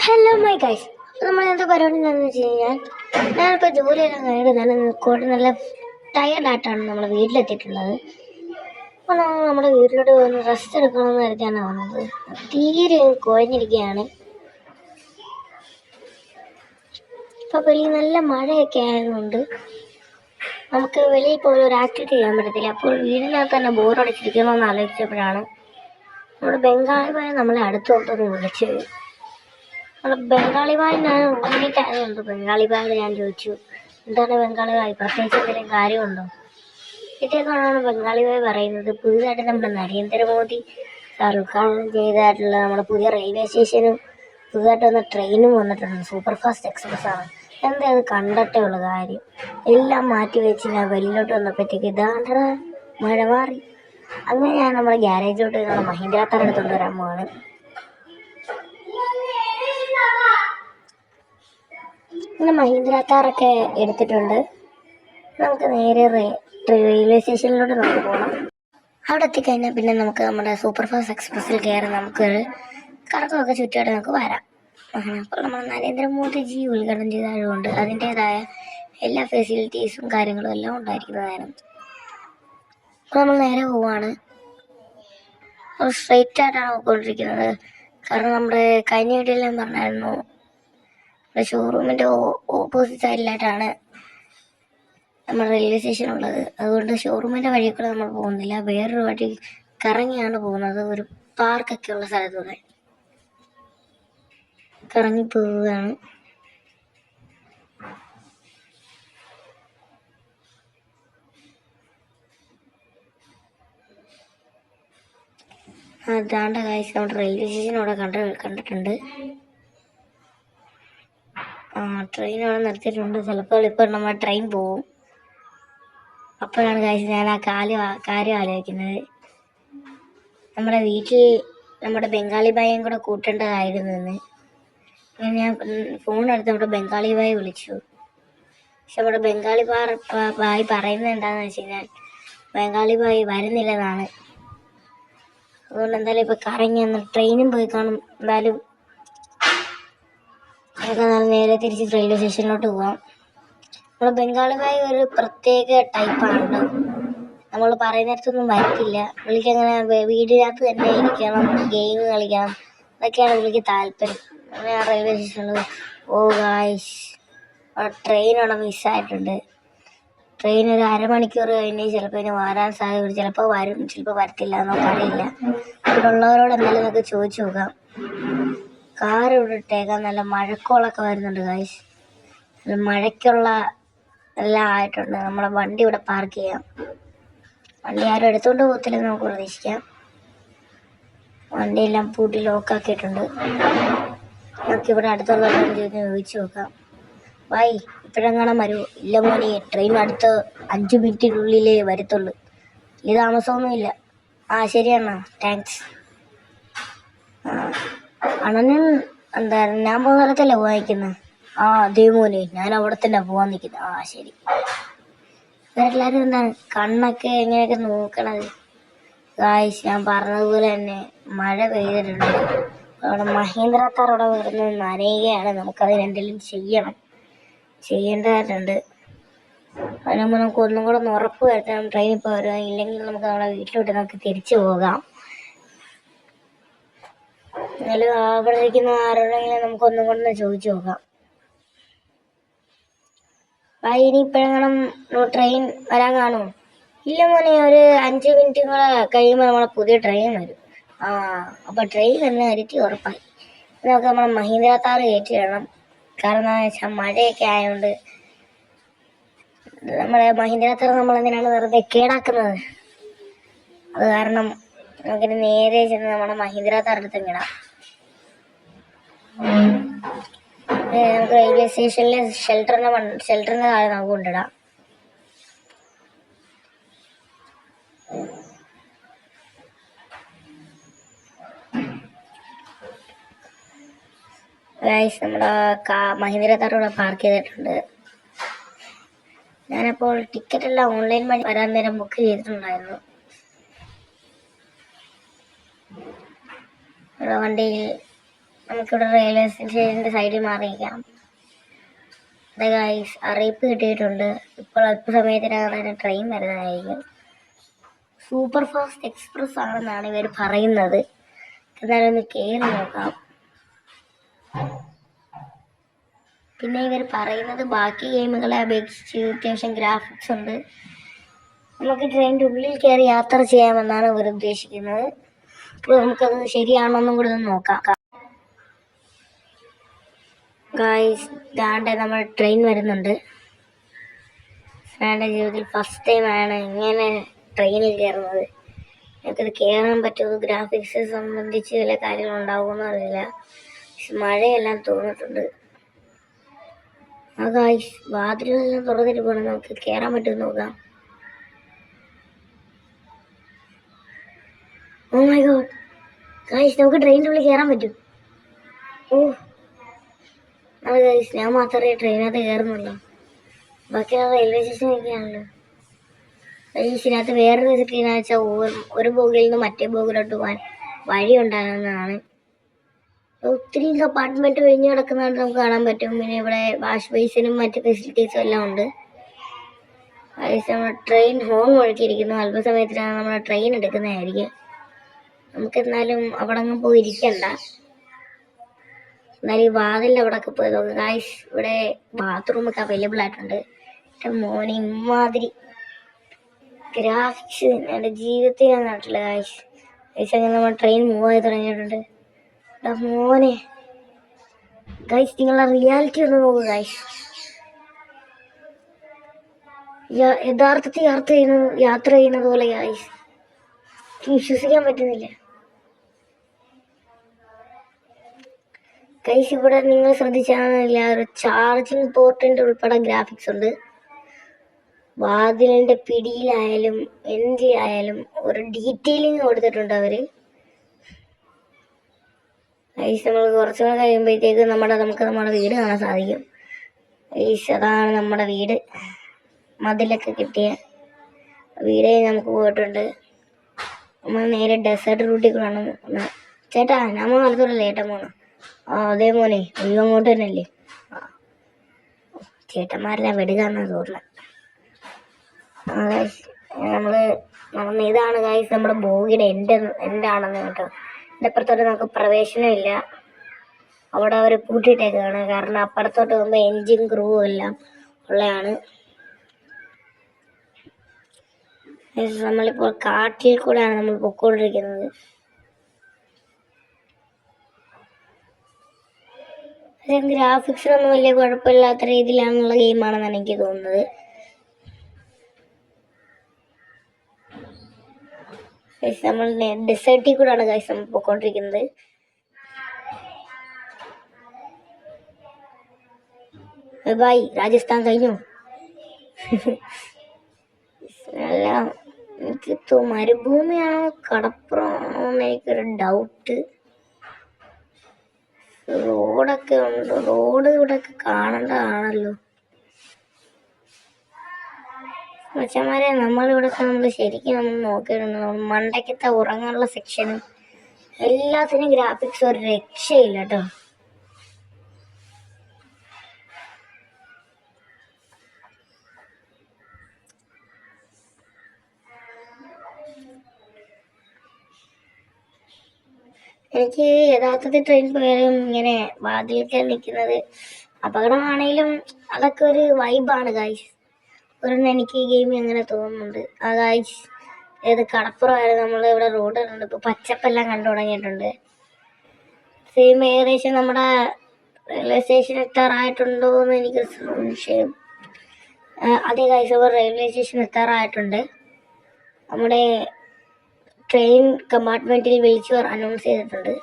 Hello my guys. നമ്മൾ എന്താ പരിപാടി എന്താണെന്ന് വെച്ച് കഴിഞ്ഞാൽ, ഞാനിപ്പോൾ ജോലിയെല്ലാം കഴിഞ്ഞിട്ട് നല്ല ടയർഡായിട്ടാണ് നമ്മൾ വീട്ടിലെത്തിയിട്ടുള്ളത്. അപ്പോൾ നമ്മൾ നമ്മുടെ വീട്ടിലോട്ട് വന്ന് റെസ്റ്റ് എടുക്കണമെന്ന് കരുതിയാണ് വന്നത്. തീരെ കുഴഞ്ഞിരിക്കുകയാണ്. ഇപ്പോൾ വെളിയിൽ നല്ല മഴയൊക്കെ ആയതുകൊണ്ട് നമുക്ക് വെളിയിൽ പോയി ഒരു ആക്ടിവിറ്റി ചെയ്യാൻ പറ്റത്തില്ല. അപ്പോൾ വീടിനകത്ത് തന്നെ ബോറടിച്ചിരിക്കണമെന്ന് ആലോചിച്ചപ്പോഴാണ് നമ്മുടെ ബംഗാളി നമ്മളെ അടുത്തോട്ടൊന്ന് വിളിച്ചത്. ബംഗാളി ഭായി ഞാൻ റൂമിലേക്കായതുകൊണ്ട് ബംഗാളി ഭായി ഞാൻ ചോദിച്ചു, എന്താണ് ബംഗാളി ഭായി, പ്രത്യേകിച്ച് എന്തെങ്കിലും കാര്യമുണ്ടോ? ഇതേക്കാണ് ബംഗാളി ഭായി പറയുന്നത്, പുതിയതായിട്ട് നമ്മുടെ നരേന്ദ്രമോദി സാർ ഉദ്ഘാടനം ചെയ്തതായിട്ടുള്ള നമ്മുടെ പുതിയ റെയിൽവേ സ്റ്റേഷനും പുതുതായിട്ട് വന്ന ട്രെയിനും വന്നിട്ടുണ്ട്. സൂപ്പർ ഫാസ്റ്റ് എക്സ്പ്രസ് ആണ്. എന്താ അത് കണ്ടിട്ടേ ഉള്ള കാര്യം. എല്ലാം മാറ്റി വെച്ച് ഞാൻ വെളിയിലോട്ട് വന്നപ്പോഴത്തേക്ക് ഇതാണ്ട മഴ മാറി. അങ്ങനെ ഞാൻ നമ്മുടെ ഗ്യാരേജിലോട്ട് നമ്മുടെ മഹീന്ദ്ര താർ എടുത്തുകൊണ്ട് വരാൻ പോവാണ്. അങ്ങനെ മഹീന്ദ്ര താറൊക്കെ എടുത്തിട്ടുണ്ട്. നമുക്ക് നേരെ റെയിൽവേ സ്റ്റേഷനിലോട്ട് നമുക്ക് പോകണം. അവിടെ എത്തിക്കഴിഞ്ഞാൽ പിന്നെ നമുക്ക് നമ്മുടെ സൂപ്പർ ഫാസ്റ്റ് എക്സ്പ്രസ്സിൽ കയറി നമുക്കൊരു കറക്കമൊക്കെ ചുറ്റുമായിട്ട് നമുക്ക് വരാം. അപ്പോൾ നമ്മൾ നരേന്ദ്രമോദിജി ഉദ്ഘാടനം ചെയ്തതുകൊണ്ട് അതിൻ്റേതായ എല്ലാ ഫെസിലിറ്റീസും കാര്യങ്ങളും എല്ലാം ഉണ്ടായിരിക്കുന്നതായിരുന്നു. അപ്പോൾ നമ്മൾ നേരെ പോവാണ്. സ്ട്രെയിറ്റ് ആയിട്ടാണ് പോയിക്കൊണ്ടിരിക്കുന്നത്. കാരണം നമ്മുടെ കഴിഞ്ഞ വീട്ടിലെല്ലാം പറഞ്ഞായിരുന്നു, ഷോറൂമിൻ്റെ ഓപ്പോസിറ്റ് സൈഡിലായിട്ടാണ് നമ്മുടെ റെയിൽവേ സ്റ്റേഷൻ ഉള്ളത്. അതുകൊണ്ട് ഷോറൂമിൻ്റെ വഴിയിൽ കൂടെ നമ്മൾ പോകുന്നില്ല, വേറൊരു വഴി കറങ്ങിയാണ് പോകുന്നത്. ഒരു പാർക്കൊക്കെ ഉള്ള സ്ഥലത്തൂടെ കറങ്ങി പോവുകയാണ്. അതാണ്ട കാഴ്ച നമ്മുടെ റെയിൽവേ സ്റ്റേഷൻ അവിടെ കണ്ടിട്ടുണ്ട്. ട്രെയിൻ അവിടെ നിർത്തിയിട്ടുണ്ട്. ചിലപ്പോൾ ഇപ്പോൾ നമ്മുടെ ട്രെയിൻ പോവും. അപ്പോഴാണ് കാഴ്ച ഞാൻ കാര്യം ആലോചിക്കുന്നത്, നമ്മുടെ വീട്ടിൽ നമ്മുടെ ബംഗാളി ഭായിയും കൂടെ കൂട്ടേണ്ടതായിരുന്നു എന്ന്. ഞാൻ ഫോണെടുത്ത് നമ്മുടെ ബംഗാളി ഭായി വിളിച്ചു. പക്ഷെ നമ്മുടെ ബംഗാളി ഭായി പറയുന്നത് എന്താണെന്ന് വെച്ച് കഴിഞ്ഞാൽ, ബംഗാളി ഭായി വരുന്നില്ലെന്നാണ്. അതുകൊണ്ട് എന്തായാലും ഇപ്പോൾ കറങ്ങി ട്രെയിനും പോയി കാണും. എന്തായാലും നമുക്ക് നേരെ തിരിച്ച് റെയിൽവേ സ്റ്റേഷനിലോട്ട് പോകാം. നമ്മുടെ ബംഗാളി ഭായി ഒരു പ്രത്യേക ടൈപ്പാണ്. നമ്മൾ പറയുന്നിടത്തൊന്നും വരത്തില്ല. പുള്ളിക്കങ്ങനെ വീടിനകത്ത് തന്നെ ഇരിക്കണം, ഗെയിം കളിക്കണം, അതൊക്കെയാണ് പുള്ളിക്ക് താല്പര്യം. അങ്ങനെ റെയിൽവേ സ്റ്റേഷനിൽ ഗായ്സ് ട്രെയിൻ അവിടെ മിസ്സായിട്ടുണ്ട്. ട്രെയിൻ ഒരു അരമണിക്കൂർ കഴിഞ്ഞ് ചിലപ്പോൾ ഇനി വരാൻ സാധ്യത, ചിലപ്പോൾ വരും ചിലപ്പോൾ വരത്തില്ല, നമുക്കറിയില്ല. ഇവിടെ ഉള്ളവരോട് എന്തായാലും നമുക്ക് ചോദിച്ചു നോക്കാം. കാർ ഇവിടെ ഇട്ടേക്കാം. നല്ല മഴക്കോളൊക്കെ വരുന്നുണ്ട് ഗായ്സ്. മഴയ്ക്കുള്ള എല്ലാം ആയിട്ടുണ്ട്. നമ്മളെ വണ്ടി ഇവിടെ പാർക്ക് ചെയ്യാം. വണ്ടി ആരും എടുത്തുകൊണ്ട് പോകത്തില്ലെന്ന് നമുക്ക് പ്രതീക്ഷിക്കാം. വണ്ടിയെല്ലാം പൂട്ടി ലോക്കാക്കിയിട്ടുണ്ട്. നമുക്കിവിടെ അടുത്തുള്ളവരോട് ചോദിച്ചു നോക്കാം, ഭായ് ഇപ്പോഴെങ്ങാനും വരുമോ? ഇല്ല മോനെ, ട്രെയിൻ അടുത്ത് 5 മിനിറ്റിനുള്ളിലേ വരത്തുള്ളൂ, വലിയ താമസമൊന്നുമില്ല. ശരിയാണ്, താങ്ക്സ്. അണ്ണനും എന്തായിരുന്നു, ഞാൻ പോകുന്ന സ്ഥലത്തല്ലേ പോകാനിരിക്കുന്നത്? അതേ മോനെ, ഞാൻ അവിടെ തന്നെ പോകാൻ നിൽക്കുന്നത്. ശരി. ഇവരെല്ലാവരും എന്താണ് കണ്ണൊക്കെ എങ്ങനെയൊക്കെ നോക്കണത്? ഗായ്സ് ഞാൻ പറഞ്ഞതുപോലെ തന്നെ മഴ പെയ്തിട്ടുണ്ട്. അവിടെ മഹീന്ദ്ര താർ അവിടെ വരുന്ന നനയുകയാണ്. നമുക്കതിനെന്തെങ്കിലും ചെയ്യേണ്ടതായിട്ടുണ്ട്. അതിനുമ്പോൾ നമുക്ക് ഒന്നും കൂടെ ഒന്ന് ഉറപ്പ് വരുത്തണം ട്രെയിനിൽ ഇപ്പോൾ വരുക. ഇല്ലെങ്കിൽ നമുക്ക് നമ്മുടെ വീട്ടിലോട്ട് നമുക്ക് തിരിച്ചു പോകാം. എന്നാലും അവിടെ ഇരിക്കുന്ന ആരോടെങ്കിലും നമുക്കൊന്നും കൂടെ ചോദിച്ചു നോക്കാം. ഭായി ഇനി ഇപ്പോഴെങ്ങാനും ട്രെയിൻ വരാൻ കാണുമോ? ഇല്ല മോനെ, ഒരു 5 മിനിറ്റും കൂടെ കഴിയുമ്പോൾ നമ്മളെ പുതിയ ട്രെയിൻ വരും. അപ്പോൾ ട്രെയിൻ വരുന്ന കാര്യം ഉറപ്പായി. നമുക്ക് നമ്മളെ മഹീന്ദ്ര താർ കയറ്റിയിടണം. കാരണം എന്താണെന്ന് വെച്ചാൽ മഴയൊക്കെ ആയതുകൊണ്ട് നമ്മുടെ മഹീന്ദ്ര താർ നമ്മളെന്തിനാണ് വെറുതെ കേടാക്കുന്നത്? അത് കാരണം നമുക്കിനി നേരെ ചെന്ന് നമ്മുടെ മഹീന്ദ്ര താർ എടുത്ത് ഇടാം. നമുക്ക് റെയിൽവേ സ്റ്റേഷനിലെ ഷെൽട്ടറിൻ്റെ താഴെ നമുക്ക് കൊണ്ടിടാം. ഗൈസ് നമ്മുടെ മഹീന്ദ്ര താർ ഇവിടെ പാർക്ക് ചെയ്തിട്ടുണ്ട്. ഞാനപ്പോൾ ടിക്കറ്റ് എല്ലാം ഓൺലൈൻ വഴി വരാൻ നേരം ബുക്ക് ചെയ്തിട്ടുണ്ടായിരുന്നു. വണ്ടിയിൽ നമുക്കിവിടെ റെയിൽവേ സ്റ്റേഷൻ്റെ സൈഡിൽ മാറിയിരിക്കാം. അതെ ഗൈസ്, അറിയിപ്പ് കിട്ടിയിട്ടുണ്ട്. ഇപ്പോൾ അല്പസമയത്തിനകം ട്രെയിൻ വരുന്നതായിരിക്കും. സൂപ്പർ ഫാസ്റ്റ് എക്സ്പ്രസ് ആണെന്നാണ് ഇവർ പറയുന്നത്. എന്നാലും ഒന്ന് കയറി നോക്കാം. പിന്നെ ഇവർ പറയുന്നത് ബാക്കി ഗെയിമുകളെ അപേക്ഷിച്ച് അത്യാവശ്യം ഗ്രാഫിക്സ് ഉണ്ട്. നമുക്ക് ട്രെയിനിൻ്റെ ഉള്ളിൽ കയറി യാത്ര ചെയ്യാമെന്നാണ് ഇവർ ഉദ്ദേശിക്കുന്നത്. അപ്പോൾ നമുക്കത് ശരിയാണോ എന്നും കൂടി ഒന്ന് നോക്കാം. ഗായ്സ്, ദാണ്ടെ നമ്മൾ ട്രെയിൻ വരുന്നുണ്ട്. എൻ്റെ ജീവിതത്തിൽ ഫസ്റ്റ് ടൈമാണ് ഇങ്ങനെ ട്രെയിനിൽ കയറുന്നത്. എനിക്കത് കയറാൻ പറ്റുമോ, ഗ്രാഫിക്സ് സംബന്ധിച്ച് ചില കാര്യങ്ങളുണ്ടാവുമെന്ന് അറിയില്ല. മഴയെല്ലാം തോന്നിട്ടുണ്ട്. ആ ഗായ്സ്, വാതിലെല്ലാം തുറന്നിട്ട് പോകണം. നമുക്ക് കയറാൻ പറ്റുമെന്ന് നോക്കാം. ഓ മൈ ഗോഡ് ഗായ്സ്, നമുക്ക് ട്രെയിനിൻ്റെ ഉള്ളിൽ കയറാൻ പറ്റും. ഓ അത് ഗായ്സ്, ഞാൻ മാത്രമേ ട്രെയിനകത്ത് കയറുന്നുള്ളൂ. ബാക്കിയുള്ള റെയിൽവേ സ്റ്റേഷനൊക്കെയാണല്ലോ. ഇതിനകത്ത് വേറൊരു സ്ക്രീനാന്ന് വെച്ചാൽ ഒരു ബോഗിയിൽ നിന്ന് മറ്റേ ബോഗിലോട്ട് പോകാൻ വഴി ഉണ്ടാകുന്നതാണ്. ഒത്തിരി കമ്പാർട്ട്മെന്റ് ഒഴിഞ്ഞു കിടക്കുന്നതായിട്ട് നമുക്ക് കാണാൻ പറ്റും. പിന്നെ ഇവിടെ വാഷ് ബേസിനും മറ്റ് ഫെസിലിറ്റീസും എല്ലാം ഉണ്ട്. നമ്മുടെ ട്രെയിൻ ഹോൺ മുഴക്കിയിരിക്കുന്നു. അല്പസമയത്തിനാണ് നമ്മുടെ ട്രെയിൻ എടുക്കുന്നതായിരിക്കും. നമുക്ക് എന്നാലും അവിടെ അങ്ങ് പോയി ഇരിക്കണ്ട. എന്നാലും ഈ വാതിലിൻ്റെ അവിടെയൊക്കെ പോയി നോക്കാം. ഗായ്സ്, ഇവിടെ ബാത്റൂമൊക്കെ അവൈലബിൾ ആയിട്ടുണ്ട്. മോനെ ഇമാതിരി ഗ്രാഫിക്സ് എൻ്റെ ജീവിതത്തിൽ ഞാൻ കണ്ടിട്ടില്ല ഗായ്സ്. അങ്ങനെ നമ്മൾ ട്രെയിൻ മൂവ് ആയി തുടങ്ങിയിട്ടുണ്ട്. മോനെ ഗൈസ്, നിങ്ങളുടെ റിയാലിറ്റി ഒന്ന് നോക്കൂ ഗൈസ്. യഥാർത്ഥത്തിൽ യാത്ര ചെയ്യുന്നത് പോലെ ഗൈസ്, വിശ്വസിക്കാൻ പറ്റുന്നില്ല ഗൈസ്. ഇവിടെ നിങ്ങൾ ശ്രദ്ധിച്ചാൽ ഒരു ചാർജിങ് പോർട്ടിൻ്റെ ഉൾപ്പെടെ ഗ്രാഫിക്സ് ഉണ്ട്. വാതിലിൻ്റെ പിടിയിലായാലും എന്തിലായാലും ഒരു ഡീറ്റെയിലിംഗ് കൊടുത്തിട്ടുണ്ട് അവർ. ഗൈസ്, നമ്മൾ കുറച്ചുകൂടെ കഴിയുമ്പോഴത്തേക്ക് നമുക്ക് നമ്മുടെ വീട് കാണാൻ സാധിക്കും. ഗൈസ്, അതാണ് നമ്മുടെ വീട്. മതിലൊക്കെ കിട്ടിയ വീട് നമുക്ക് പോയിട്ടുണ്ട്. നമ്മൾ നേരെ ഡെസേർട്ട് റൂട്ടിൽ കൂടാണ്. ചേട്ടാ, നമ്മൾ വലത്തോട്ടല്ലേ ഏട്ടാ മോനെ? ആ അതേ മോനെ, അയ്യോ അങ്ങോട്ട് തന്നെയല്ലേ? ആ ചേട്ടന്മാരെല്ലാം വെടുകാന്നാണ് തോന്നുന്നത്. നമ്മൾ ഇതാണ് ഗൈസ് നമ്മുടെ ബോഗിയുടെ എൻഡാണെന്ന് കേട്ടോ. എൻ്റെ അപ്പുറത്തോട്ട് നമുക്ക് പ്രവേശനമില്ല. അവിടെ അവർ പൂട്ടിയിട്ടേക്കാണ്. കാരണം അപ്പുറത്തോട്ട് പോകുമ്പോൾ എൻജിൻ ക്രൂ എല്ലാം ഉള്ളതാണ്. നമ്മളിപ്പോൾ കാട്ടിൽ കൂടെയാണ് നമ്മൾ പൊക്കോണ്ടിരിക്കുന്നത്. ഗ്രാഫിക്സിനൊന്നും വലിയ കുഴപ്പമില്ലാത്ത രീതിയിലാണുള്ള ഗെയിമാണെന്നാണ് എനിക്ക് തോന്നുന്നത്. നമ്മൾ ഡെസേർട്ടിൽ കൂടെയാണ് ഗൈസ് നമ്മൾ പോയിക്കൊണ്ടിരിക്കുന്നത്. ബൈ, രാജസ്ഥാൻ കഴിഞ്ഞു. നല്ല എനിക്ക് മരുഭൂമിയാണോ കടപ്പുറമാണോ എന്ന് എനിക്കൊരു ഡൗട്ട്. റോഡൊക്കെ ഉണ്ട്. റോഡ് ഇവിടെയൊക്കെ കാണേണ്ടതാണല്ലോ. മച്ചന്മാരെ, നമ്മളിവിടെ നമ്മൾ ശരിക്കും നമ്മൾ നോക്കിയിരുന്നു. മണ്ടയ്ക്കത്തെ ഉറങ്ങാനുള്ള സെക്ഷനും എല്ലാത്തിനും ഗ്രാഫിക്സ് ഒരു രക്ഷയില്ല കേട്ടോ. എനിക്ക് യഥാർത്ഥത്തിൽ ട്രെയിൻ പോയാലും ഇങ്ങനെ വാതിലൊക്കെ നിൽക്കുന്നത് അപകടമാണെങ്കിലും അതൊക്കെ ഒരു വൈബാണ് ഗായ്സ്. എനിക്ക് ഈ ഗെയിം അങ്ങനെ തോന്നുന്നുണ്ട്. ആ ഗായ്സ്, ഏത് കടപ്പുറമായിരുന്നു നമ്മൾ ഇവിടെ റോഡ് ഉണ്ട്. ഇപ്പോൾ പച്ചപ്പെല്ലാം കണ്ടു തുടങ്ങിയിട്ടുണ്ട്. സെയിം ഏകദേശം നമ്മുടെ റെയിൽവേ സ്റ്റേഷൻ എത്താറായിട്ടുണ്ടോ എന്ന് എനിക്ക് സംശയം. അതേ ഗായ്സ്, അവർ റെയിൽവേ സ്റ്റേഷൻ എത്താറായിട്ടുണ്ട്. നമ്മുടെ ട്രെയിൻ കമ്പാർട്ട്മെൻറ്റിൽ വിളിച്ചവർ അനൗൺസ് ചെയ്തിട്ടുണ്ട്.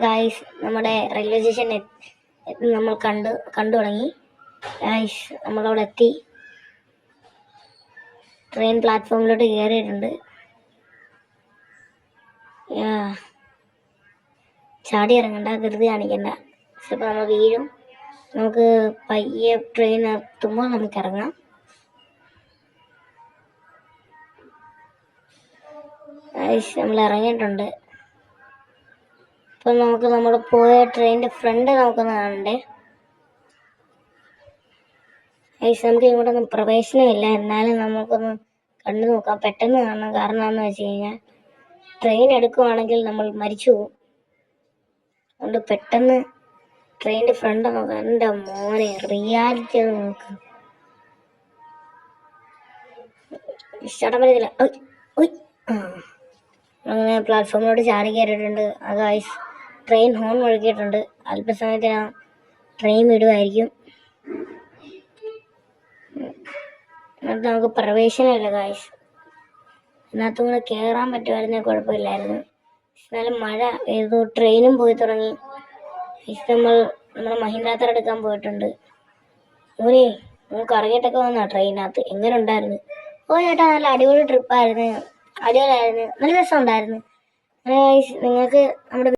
ഗായ്സ്, നമ്മുടെ റെയിൽവേ സ്റ്റേഷൻ നമ്മൾ കണ്ടു തുടങ്ങി. ഗായ്സ്, നമ്മളവിടെ എത്തി. ട്രെയിൻ പ്ലാറ്റ്ഫോമിലോട്ട് കയറിയിട്ടുണ്ട്. ചാടി ഇറങ്ങണ്ട, ധൃതി കാണിക്കണ്ട. ചിലപ്പോൾ നമ്മൾ വീഴും. നമുക്ക് പയ്യെ ട്രെയിൻ എത്തുമ്പോൾ നമുക്ക് ഇറങ്ങാം. നമ്മൾ ഇറങ്ങിയിട്ടുണ്ട്. അപ്പം നമുക്ക് നമ്മൾ പോയ ട്രെയിനിൻ്റെ ഫ്രണ്ട് നമുക്കൊന്ന് കാണണ്ടേ. നമുക്ക് ഇങ്ങോട്ടൊന്നും പ്രവേശനമില്ല, എന്നാലും നമുക്കൊന്ന് കണ്ടു നോക്കാം. പെട്ടെന്ന് കാണണം. കാരണം എന്താണെന്ന് വെച്ച് കഴിഞ്ഞാൽ ട്രെയിൻ എടുക്കുവാണെങ്കിൽ നമ്മൾ മരിച്ചു പോകും. അതുകൊണ്ട് പെട്ടെന്ന് ട്രെയിനിൻ്റെ ഫ്രണ്ട് നോക്കാം. എൻ്റെ മോനെ റിയാലിറ്റി ഒന്ന് നോക്ക്. ഇഷ്ടം പറ്റത്തില്ല. അങ്ങനെ പ്ലാറ്റ്ഫോമിലോട്ട് ചാടി കയറിയിട്ടുണ്ട്. ഗായ്സ് ട്രെയിൻ ഹോൺ മുഴക്കിയിട്ടുണ്ട്. അല്പസമയത്തിനകം ട്രെയിൻ വിടുമായിരിക്കും. എന്നിട്ട് നമുക്ക് പ്രവേശനമില്ല ഗായ്സ്. ഇതിനകത്തും കൂടെ കയറാൻ പറ്റുമായിരുന്നേ കുഴപ്പമില്ലായിരുന്നു. എന്നാലും മഴ ഏതോ ട്രെയിനും പോയി തുടങ്ങി. നമ്മുടെ മഹീന്ദ്രാത്തർ എടുക്കാൻ പോയിട്ടുണ്ട്. ഓനെ നമുക്ക് ഇറങ്ങിയിട്ടൊക്കെ വന്നാ ട്രെയിനകത്ത്. എങ്ങനെ ഉണ്ടായിരുന്നു? ഓ ചേട്ടാ നല്ല അടിപൊളി ട്രിപ്പായിരുന്നു, അടിപൊളിയായിരുന്നു, നല്ല രസം ഉണ്ടായിരുന്നു. നിങ്ങൾക്ക് നമ്മുടെ